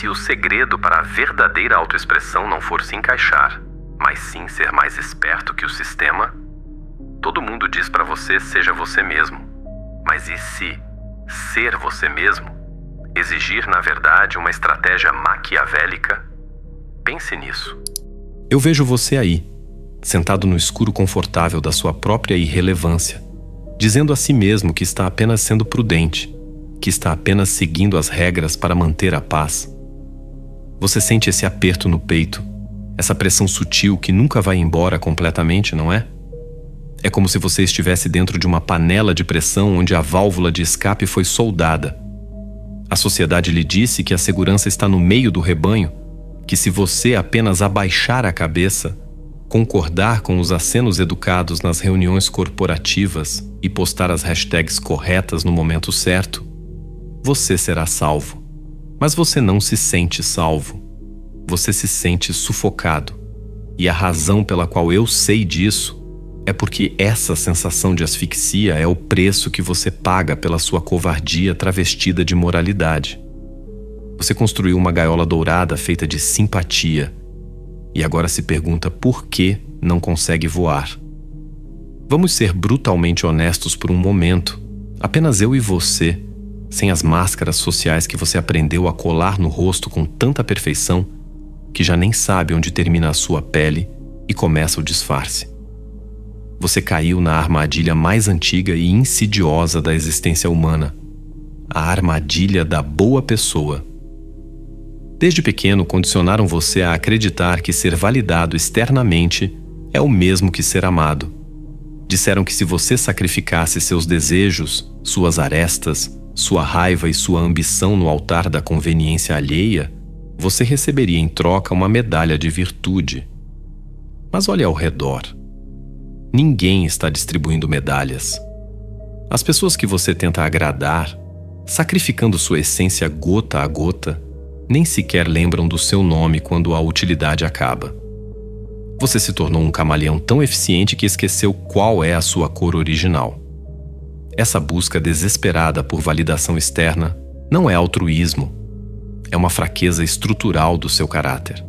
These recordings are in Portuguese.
se o segredo para a verdadeira autoexpressão não for se encaixar, mas sim ser mais esperto que o sistema? Todo mundo diz para você seja você mesmo. Mas e se ser você mesmo exigir, na verdade, uma estratégia maquiavélica? Pense nisso. Eu vejo você aí, sentado no escuro confortável da sua própria irrelevância, dizendo a si mesmo que está apenas sendo prudente, que está apenas seguindo as regras para manter a paz. Você sente esse aperto no peito, essa pressão sutil que nunca vai embora completamente, não é? É como se você estivesse dentro de uma panela de pressão onde a válvula de escape foi soldada. A sociedade lhe disse que a segurança está no meio do rebanho, que se você apenas abaixar a cabeça, concordar com os acenos educados nas reuniões corporativas e postar as hashtags corretas no momento certo, você será salvo. Mas você não se sente salvo. Você se sente sufocado. E a razão pela qual eu sei disso é porque essa sensação de asfixia é o preço que você paga pela sua covardia travestida de moralidade. Você construiu uma gaiola dourada feita de simpatia e agora se pergunta por que não consegue voar. Vamos ser brutalmente honestos por um momento, apenas eu e você, sem as máscaras sociais que você aprendeu a colar no rosto com tanta perfeição que já nem sabe onde termina a sua pele e começa o disfarce. Você caiu na armadilha mais antiga e insidiosa da existência humana, a armadilha da boa pessoa. Desde pequeno, condicionaram você a acreditar que ser validado externamente é o mesmo que ser amado. Disseram que se você sacrificasse seus desejos, suas arestas, sua raiva e sua ambição no altar da conveniência alheia, você receberia em troca uma medalha de virtude. Mas olhe ao redor. Ninguém está distribuindo medalhas. As pessoas que você tenta agradar, sacrificando sua essência gota a gota, nem sequer lembram do seu nome quando a utilidade acaba. Você se tornou um camaleão tão eficiente que esqueceu qual é a sua cor original. Essa busca desesperada por validação externa não é altruísmo, é uma fraqueza estrutural do seu caráter.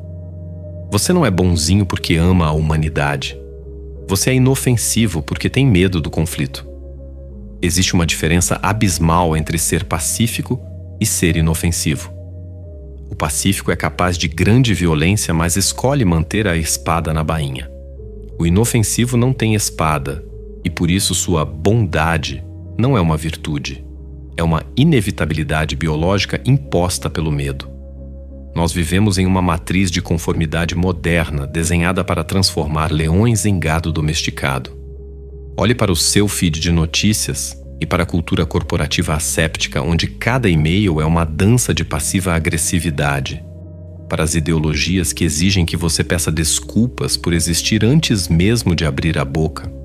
Você não é bonzinho porque ama a humanidade. Você é inofensivo porque tem medo do conflito. Existe uma diferença abismal entre ser pacífico e ser inofensivo. O pacífico é capaz de grande violência, mas escolhe manter a espada na bainha. O inofensivo não tem espada, e por isso sua bondade não é uma virtude. É uma inevitabilidade biológica imposta pelo medo. Nós vivemos em uma matriz de conformidade moderna desenhada para transformar leões em gado domesticado. Olhe para o seu feed de notícias e para a cultura corporativa asséptica, onde cada e-mail é uma dança de passiva agressividade, para as ideologias que exigem que você peça desculpas por existir antes mesmo de abrir a boca.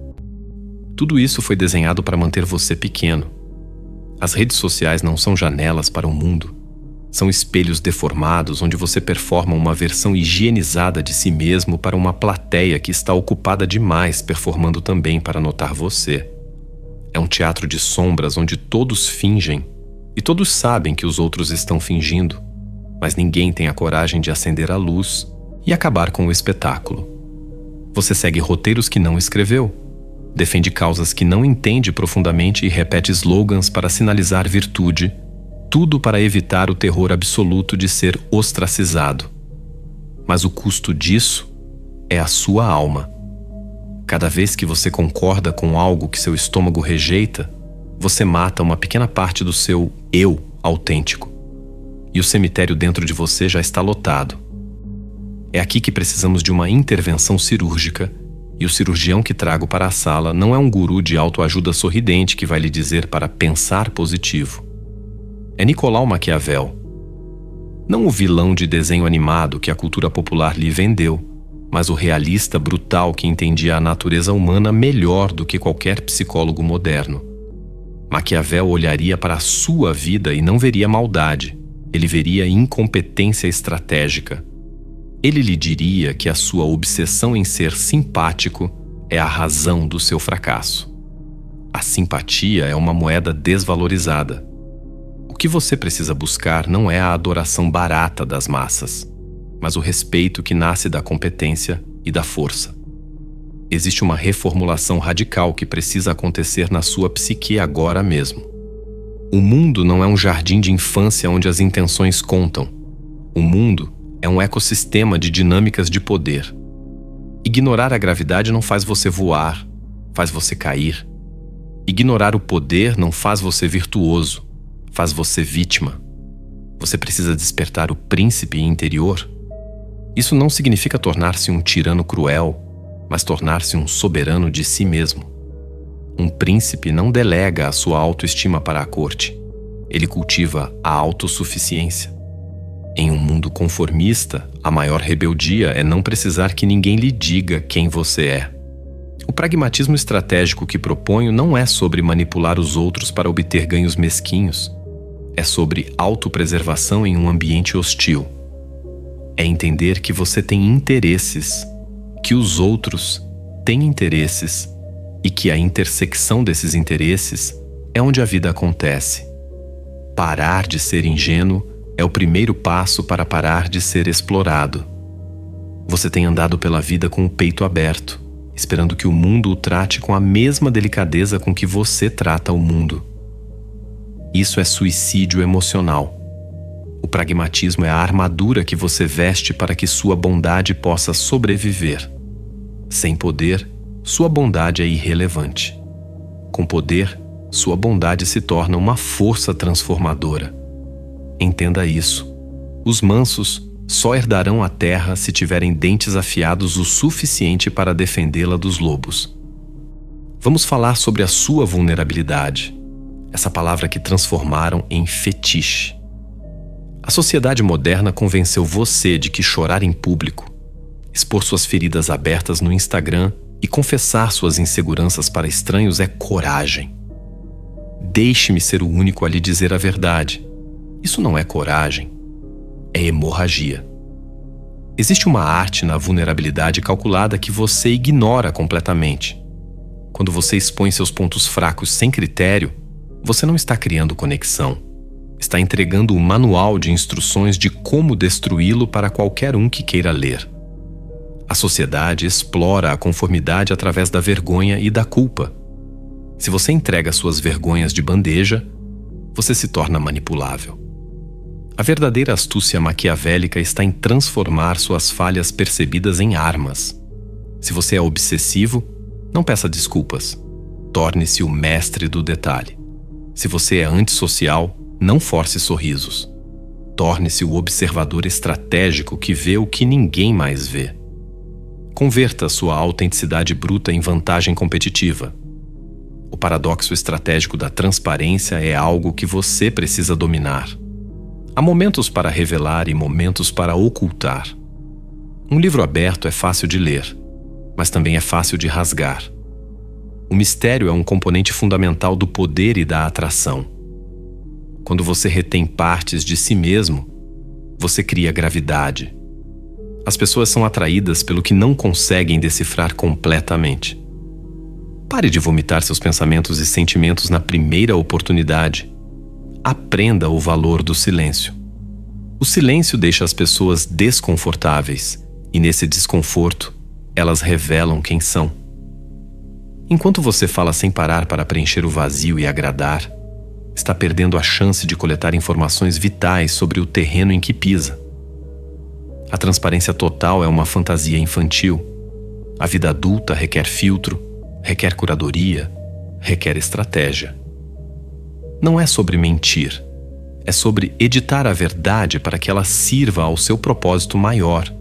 Tudo isso foi desenhado para manter você pequeno. As redes sociais não são janelas para o mundo. São espelhos deformados onde você performa uma versão higienizada de si mesmo para uma plateia que está ocupada demais performando também para notar você. É um teatro de sombras onde todos fingem e todos sabem que os outros estão fingindo, mas ninguém tem a coragem de acender a luz e acabar com o espetáculo. Você segue roteiros que não escreveu, defende causas que não entende profundamente e repete slogans para sinalizar virtude, tudo para evitar o terror absoluto de ser ostracizado. Mas o custo disso é a sua alma. Cada vez que você concorda com algo que seu estômago rejeita, você mata uma pequena parte do seu eu autêntico. E o cemitério dentro de você já está lotado. É aqui que precisamos de uma intervenção cirúrgica, e o cirurgião que trago para a sala não é um guru de autoajuda sorridente que vai lhe dizer para pensar positivo. É Nicolau Maquiavel. Não o vilão de desenho animado que a cultura popular lhe vendeu, mas o realista brutal que entendia a natureza humana melhor do que qualquer psicólogo moderno. Maquiavel olharia para a sua vida e não veria maldade. Ele veria incompetência estratégica. Ele lhe diria que a sua obsessão em ser simpático é a razão do seu fracasso. A simpatia é uma moeda desvalorizada. O que você precisa buscar não é a adoração barata das massas, mas o respeito que nasce da competência e da força. Existe uma reformulação radical que precisa acontecer na sua psique agora mesmo. O mundo não é um jardim de infância onde as intenções contam. O mundo é um ecossistema de dinâmicas de poder. Ignorar a gravidade não faz você voar, faz você cair. Ignorar o poder não faz você virtuoso, faz você vítima. Você precisa despertar o príncipe interior. Isso não significa tornar-se um tirano cruel, mas tornar-se um soberano de si mesmo. Um príncipe não delega a sua autoestima para a corte. Ele cultiva a autossuficiência. Em um mundo conformista, a maior rebeldia é não precisar que ninguém lhe diga quem você é. O pragmatismo estratégico que proponho não é sobre manipular os outros para obter ganhos mesquinhos. É sobre autopreservação em um ambiente hostil. É entender que você tem interesses, que os outros têm interesses e que a intersecção desses interesses é onde a vida acontece. Parar de ser ingênuo é o primeiro passo para parar de ser explorado. Você tem andado pela vida com o peito aberto, esperando que o mundo o trate com a mesma delicadeza com que você trata o mundo. Isso é suicídio emocional. O pragmatismo é a armadura que você veste para que sua bondade possa sobreviver. Sem poder, sua bondade é irrelevante. Com poder, sua bondade se torna uma força transformadora. Entenda isso. Os mansos só herdarão a terra se tiverem dentes afiados o suficiente para defendê-la dos lobos. Vamos falar sobre a sua vulnerabilidade, essa palavra que transformaram em fetiche. A sociedade moderna convenceu você de que chorar em público, expor suas feridas abertas no Instagram e confessar suas inseguranças para estranhos é coragem. Deixe-me ser o único a lhe dizer a verdade. Isso não é coragem, é hemorragia. Existe uma arte na vulnerabilidade calculada que você ignora completamente. Quando você expõe seus pontos fracos sem critério, você não está criando conexão. Está entregando um manual de instruções de como destruí-lo para qualquer um que queira ler. A sociedade explora a conformidade através da vergonha e da culpa. Se você entrega suas vergonhas de bandeja, você se torna manipulável. A verdadeira astúcia maquiavélica está em transformar suas falhas percebidas em armas. Se você é obsessivo, não peça desculpas. Torne-se o mestre do detalhe. Se você é antissocial, não force sorrisos. Torne-se o observador estratégico que vê o que ninguém mais vê. Converta sua autenticidade bruta em vantagem competitiva. O paradoxo estratégico da transparência é algo que você precisa dominar. Há momentos para revelar e momentos para ocultar. Um livro aberto é fácil de ler, mas também é fácil de rasgar. O mistério é um componente fundamental do poder e da atração. Quando você retém partes de si mesmo, você cria gravidade. As pessoas são atraídas pelo que não conseguem decifrar completamente. Pare de vomitar seus pensamentos e sentimentos na primeira oportunidade. Aprenda o valor do silêncio. O silêncio deixa as pessoas desconfortáveis, e nesse desconforto, elas revelam quem são. Enquanto você fala sem parar para preencher o vazio e agradar, está perdendo a chance de coletar informações vitais sobre o terreno em que pisa. A transparência total é uma fantasia infantil. A vida adulta requer filtro, requer curadoria, requer estratégia. Não é sobre mentir, é sobre editar a verdade para que ela sirva ao seu propósito maior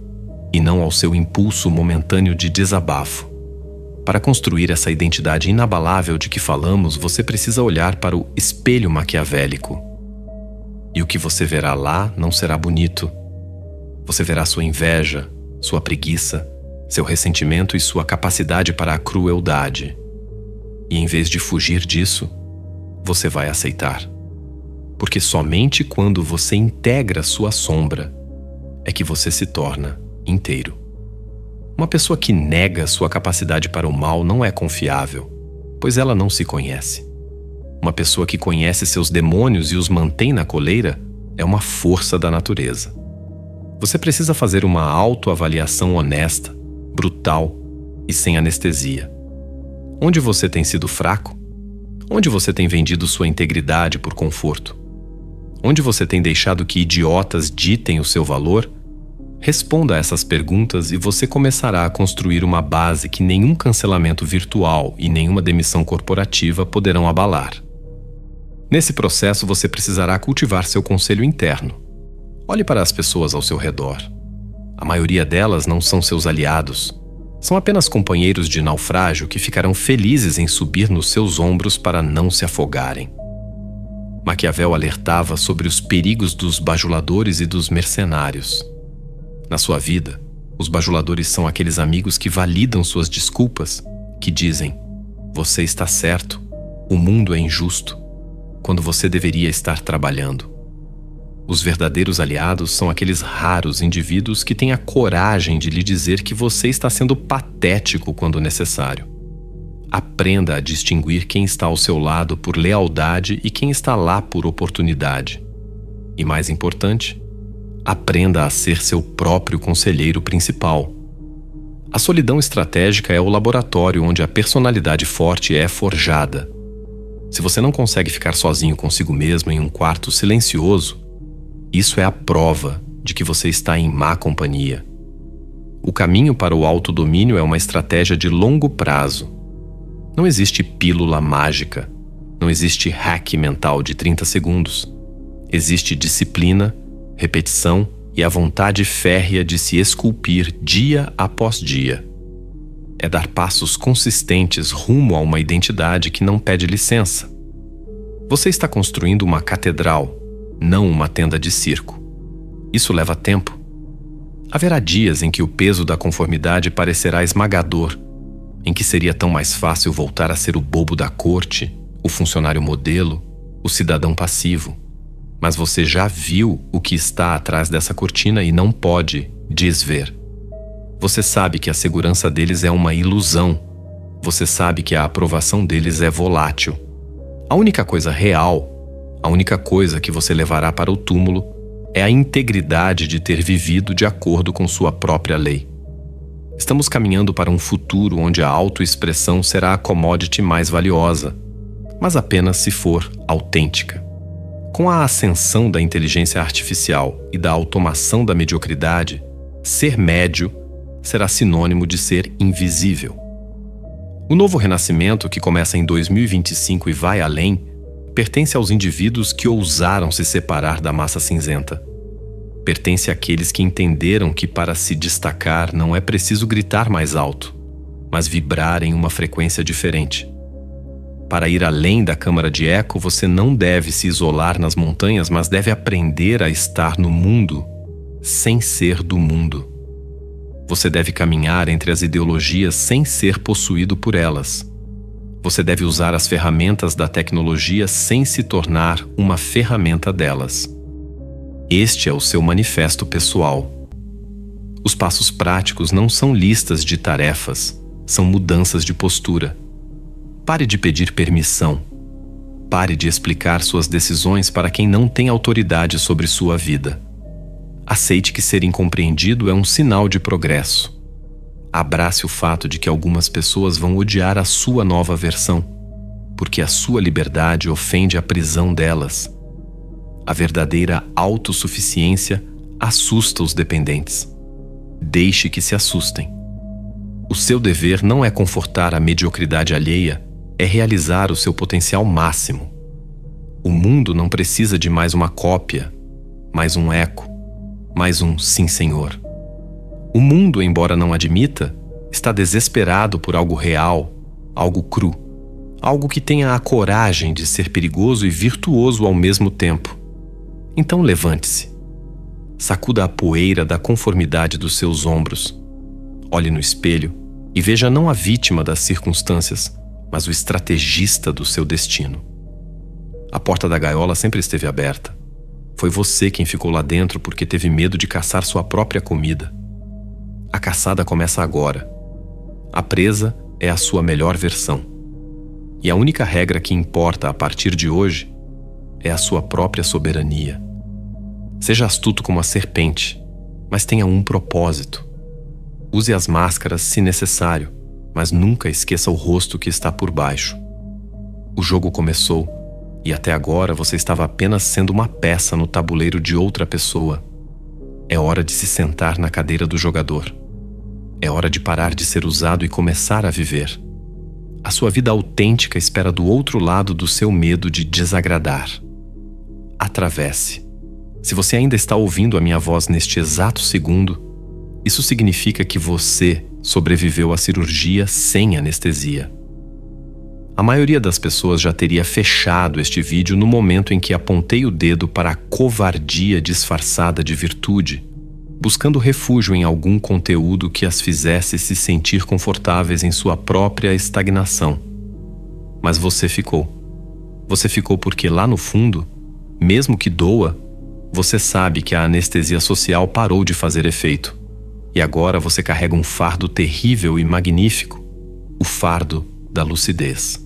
e não ao seu impulso momentâneo de desabafo. Para construir essa identidade inabalável de que falamos, você precisa olhar para o espelho maquiavélico. E o que você verá lá não será bonito. Você verá sua inveja, sua preguiça, seu ressentimento e sua capacidade para a crueldade. E em vez de fugir disso, você vai aceitar. Porque somente quando você integra sua sombra é que você se torna inteiro. Uma pessoa que nega sua capacidade para o mal não é confiável, pois ela não se conhece. uma pessoa que conhece seus demônios e os mantém na coleira, é uma força da natureza. Você precisa fazer uma autoavaliação honesta, brutal e sem anestesia. Onde você tem sido fraco? Onde você tem vendido sua integridade por conforto? Onde você tem deixado que idiotas ditem o seu valor? Responda a essas perguntas e você começará a construir uma base que nenhum cancelamento virtual e nenhuma demissão corporativa poderão abalar. Nesse processo, você precisará cultivar seu conselho interno. Olhe para as pessoas ao seu redor. A maioria delas não são seus aliados. São apenas companheiros de naufrágio que ficarão felizes em subir nos seus ombros para não se afogarem. Maquiavel alertava sobre os perigos dos bajuladores e dos mercenários. Na sua vida, os bajuladores são aqueles amigos que validam suas desculpas, que dizem: "Você está certo, o mundo é injusto", quando você deveria estar trabalhando. Os verdadeiros aliados são aqueles raros indivíduos que têm a coragem de lhe dizer que você está sendo patético quando necessário. Aprenda a distinguir quem está ao seu lado por lealdade e quem está lá por oportunidade. E mais importante, aprenda a ser seu próprio conselheiro principal. A solidão estratégica é o laboratório onde a personalidade forte é forjada. Se você não consegue ficar sozinho consigo mesmo em um quarto silencioso, isso é a prova de que você está em má companhia. O caminho para o autodomínio é uma estratégia de longo prazo. Não existe pílula mágica. Não existe hack mental de 30 segundos. Existe disciplina, repetição e a vontade férrea de se esculpir dia após dia. É dar passos consistentes rumo a uma identidade que não pede licença. Você está construindo uma catedral, não uma tenda de circo. Isso leva tempo. Haverá dias em que o peso da conformidade parecerá esmagador, em que seria tão mais fácil voltar a ser o bobo da corte, o funcionário modelo, o cidadão passivo. Mas você já viu o que está atrás dessa cortina e não pode desver. Você sabe que a segurança deles é uma ilusão. Você sabe que a aprovação deles é volátil. A única coisa real, a única coisa que você levará para o túmulo é a integridade de ter vivido de acordo com sua própria lei. Estamos caminhando para um futuro onde a autoexpressão será a commodity mais valiosa, mas apenas se for autêntica. Com a ascensão da inteligência artificial e da automação da mediocridade, ser médio será sinônimo de ser invisível. O novo renascimento, que começa em 2025 e vai além, pertence aos indivíduos que ousaram se separar da massa cinzenta. Pertence àqueles que entenderam que para se destacar não é preciso gritar mais alto, mas vibrar em uma frequência diferente. Para ir além da câmara de eco, você não deve se isolar nas montanhas, mas deve aprender a estar no mundo sem ser do mundo. Você deve caminhar entre as ideologias sem ser possuído por elas. Você deve usar as ferramentas da tecnologia sem se tornar uma ferramenta delas. Este é o seu manifesto pessoal. Os passos práticos não são listas de tarefas, são mudanças de postura. Pare de pedir permissão. Pare de explicar suas decisões para quem não tem autoridade sobre sua vida. Aceite que ser incompreendido é um sinal de progresso. Abrace o fato de que algumas pessoas vão odiar a sua nova versão, porque a sua liberdade ofende a prisão delas. A verdadeira autossuficiência assusta os dependentes. Deixe que se assustem. O seu dever não é confortar a mediocridade alheia, é realizar o seu potencial máximo. O mundo não precisa de mais uma cópia, mais um eco, mais um sim, senhor. O mundo, embora não admita, está desesperado por algo real, algo cru, algo que tenha a coragem de ser perigoso e virtuoso ao mesmo tempo. Então levante-se. Sacuda a poeira da conformidade dos seus ombros. Olhe no espelho e veja não a vítima das circunstâncias, mas o estrategista do seu destino. A porta da gaiola sempre esteve aberta. Foi você quem ficou lá dentro porque teve medo de caçar sua própria comida. A caçada começa agora. A presa é a sua melhor versão. E a única regra que importa a partir de hoje é a sua própria soberania. Seja astuto como a serpente, mas tenha um propósito. Use as máscaras se necessário, mas nunca esqueça o rosto que está por baixo. O jogo começou e até agora você estava apenas sendo uma peça no tabuleiro de outra pessoa. É hora de se sentar na cadeira do jogador. É hora de parar de ser usado e começar a viver. A sua vida autêntica espera do outro lado do seu medo de desagradar. Atravesse. Se você ainda está ouvindo a minha voz neste exato segundo, isso significa que você sobreviveu à cirurgia sem anestesia. A maioria das pessoas já teria fechado este vídeo no momento em que apontei o dedo para a covardia disfarçada de virtude, buscando refúgio em algum conteúdo que as fizesse se sentir confortáveis em sua própria estagnação. Mas você ficou. Você ficou porque lá no fundo, mesmo que doa, você sabe que a anestesia social parou de fazer efeito. E agora você carrega um fardo terrível e magnífico, o fardo da lucidez.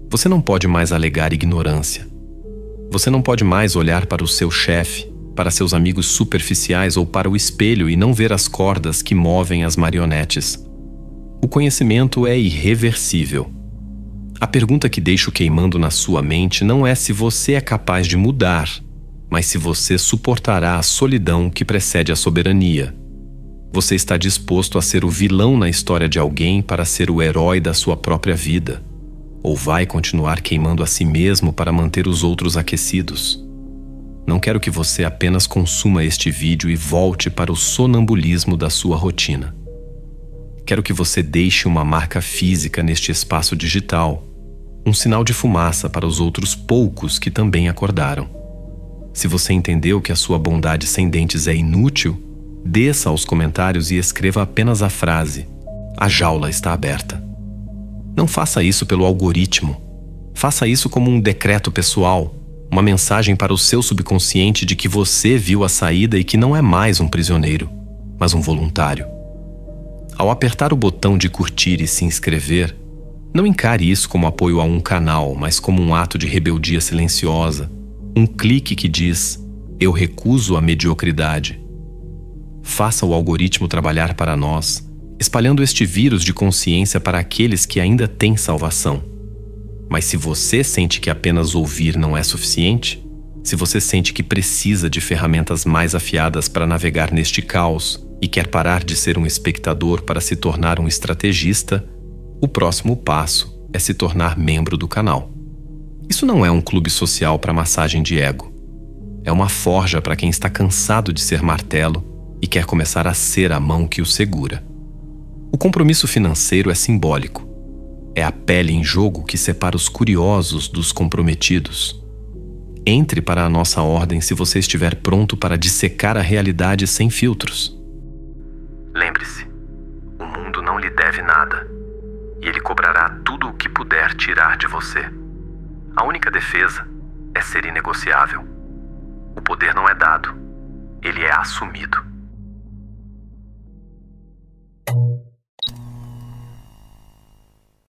Você não pode mais alegar ignorância. Você não pode mais olhar para o seu chefe, para seus amigos superficiais ou para o espelho e não ver as cordas que movem as marionetes. O conhecimento é irreversível. A pergunta que deixo queimando na sua mente não é se você é capaz de mudar, mas se você suportará a solidão que precede a soberania. Você está disposto a ser o vilão na história de alguém para ser o herói da sua própria vida? Ou vai continuar queimando a si mesmo para manter os outros aquecidos? Não quero que você apenas consuma este vídeo e volte para o sonambulismo da sua rotina. Quero que você deixe uma marca física neste espaço digital, um sinal de fumaça para os outros poucos que também acordaram. Se você entendeu que a sua bondade sem dentes é inútil, desça aos comentários e escreva apenas a frase: "A jaula está aberta". Não faça isso pelo algoritmo. Faça isso como um decreto pessoal, uma mensagem para o seu subconsciente de que você viu a saída e que não é mais um prisioneiro, mas um voluntário. Ao apertar o botão de curtir e se inscrever, não encare isso como apoio a um canal, mas como um ato de rebeldia silenciosa, um clique que diz: "Eu recuso a mediocridade". Faça o algoritmo trabalhar para nós, espalhando este vírus de consciência para aqueles que ainda têm salvação. Mas se você sente que apenas ouvir não é suficiente, se você sente que precisa de ferramentas mais afiadas para navegar neste caos e quer parar de ser um espectador para se tornar um estrategista, o próximo passo é se tornar membro do canal. Isso não é um clube social para massagem de ego. É uma forja para quem está cansado de ser martelo e quer começar a ser a mão que o segura. O compromisso financeiro é simbólico. É a pele em jogo que separa os curiosos dos comprometidos. Entre para a nossa ordem se você estiver pronto para dissecar a realidade sem filtros. Lembre-se, o mundo não lhe deve nada, e ele cobrará tudo o que puder tirar de você. A única defesa é ser inegociável. O poder não é dado, ele é assumido.